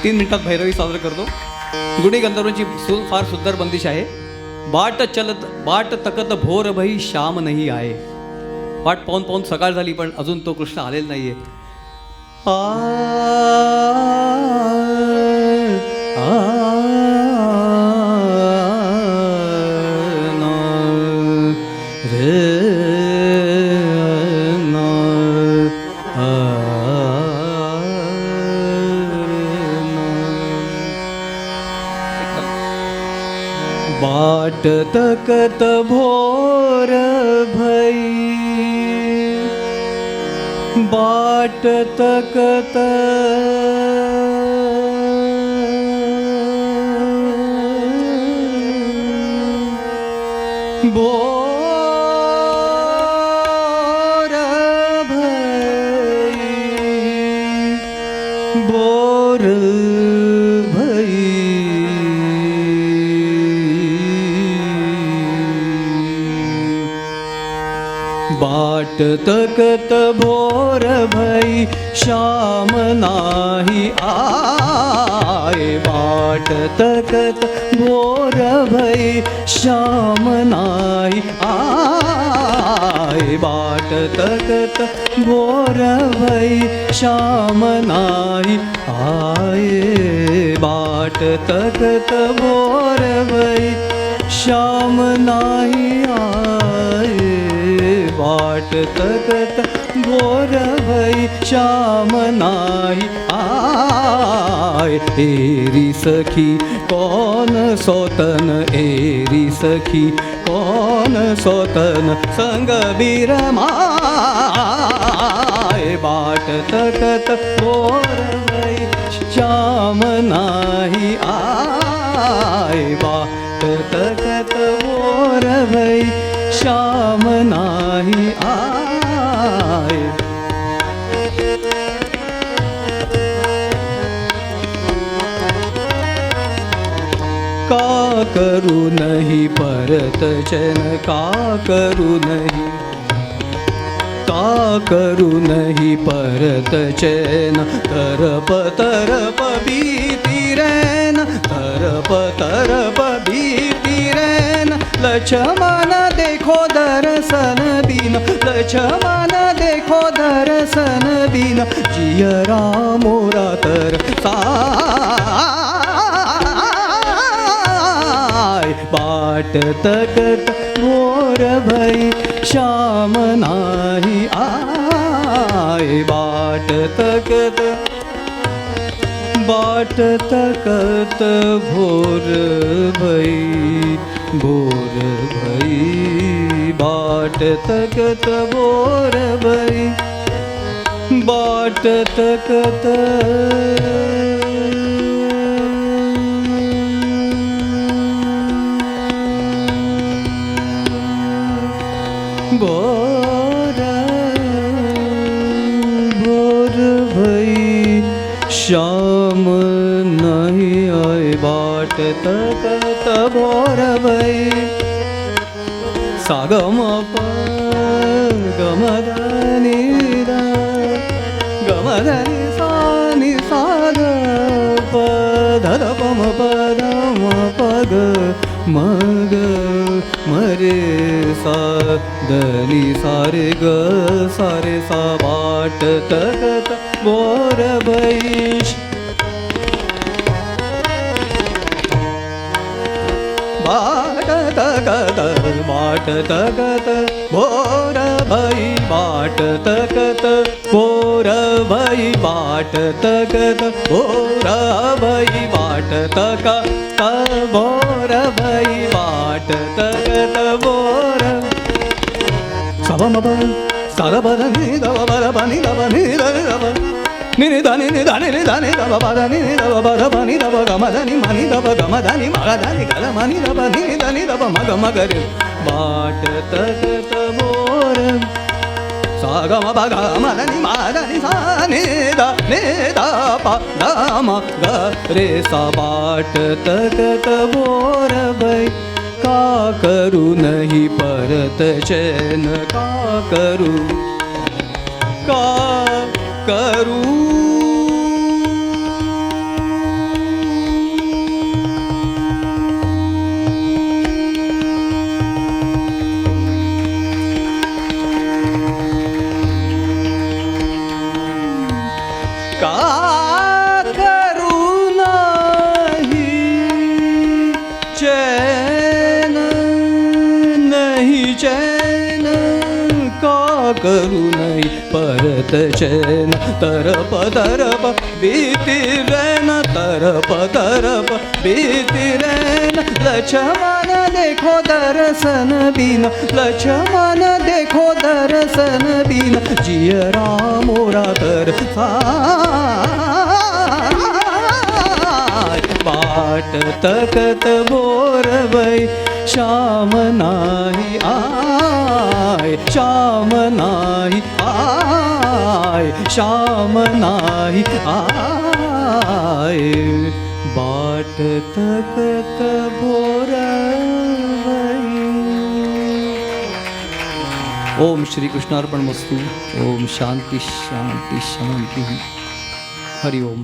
3 मिनिटात भैरवी सादर करतो. गुणी गंधर्वांची फार सुंदर बंदिश आहे. बाट तकत भोर भई श्याम नाही आहे. वाट पाहून पाहून सकाळ झाली पण अजून तो कृष्ण आलेला नाहीये. बाट तकत भोर भई बाट तकत भोर भई बोर भई बाट तकत भोर भई श्याम नाही आए. बाट तकत भोर भई श्याम नाही आए. बाट तकत भोर भई श्याम नाही आए. बाट तकत भोर भई श्याम नाही आए. बाट तकत भोर भई श्याम नाही आए. एरी सखी कौन सोतन एरी सखी कौन सोतन संग बिरमाए. बाट तकत भोर भई श्याम नाही आए. बाट तकत भोर भई श्याम नाही आए. का करू नहीं परत चैन का करू नहीं का करू नहीं परत चैन. तरप तरप भीती रैन तरप तरप भीती रैन. लक्ष्मण देखो दर्शन बिन लक्ष्मण देखो दर्शन बिन जियरा मोरा तरसाय. बाट तकत भोर भई श्याम नाही आए. बाट तकत भोर भई भोर भई. बाट तकत भोर भई बाट तकत भोर भोर भई श्याम नहीं आए. बाट तकत भोर भई सा ग म प ग म ध नि ध ग म ध नि सा नि सा ध प ध ध प म प ध म प ग म ग म रे सा ध नि सा रे ग सा रे सा. बाट तकत भोर भई बाट तकत भोर भई बाट तकत भोर भई बाट तकत भोर भई बाट तकत भोर भई बाट तकत भोर. सबमब सरबद नि दब बर बनि दब नि दब नि नि धनि नि धनि नि धनि दब बर नि दब बर बनि दब गम धनि मनि दब गम धनि मग धनि गल मनि दब नि धनि दब मग मग रे. बाट तकत भोर सा ग म प ग म धनि मा धनि सा नि द प ध म ग रे सा. बाट तकत भोर भई का करू नहीं परत चैन का करू करू नाही परत चैन तरप तरप बीती रैन तरप तरप बीती रैन लक्ष्मण देखो दर्शन बिन लक्ष्मण देखो दर्शन बिन जियरा मोरा तर बाट तकत बोरवै श्याम नाही आय श्याम नाही आय श्याम नाही आय बाट तकत बोरवै. ओम श्री कृष्णार्पणमस्तु. ओम शांती शांती शांती. हरि ओम.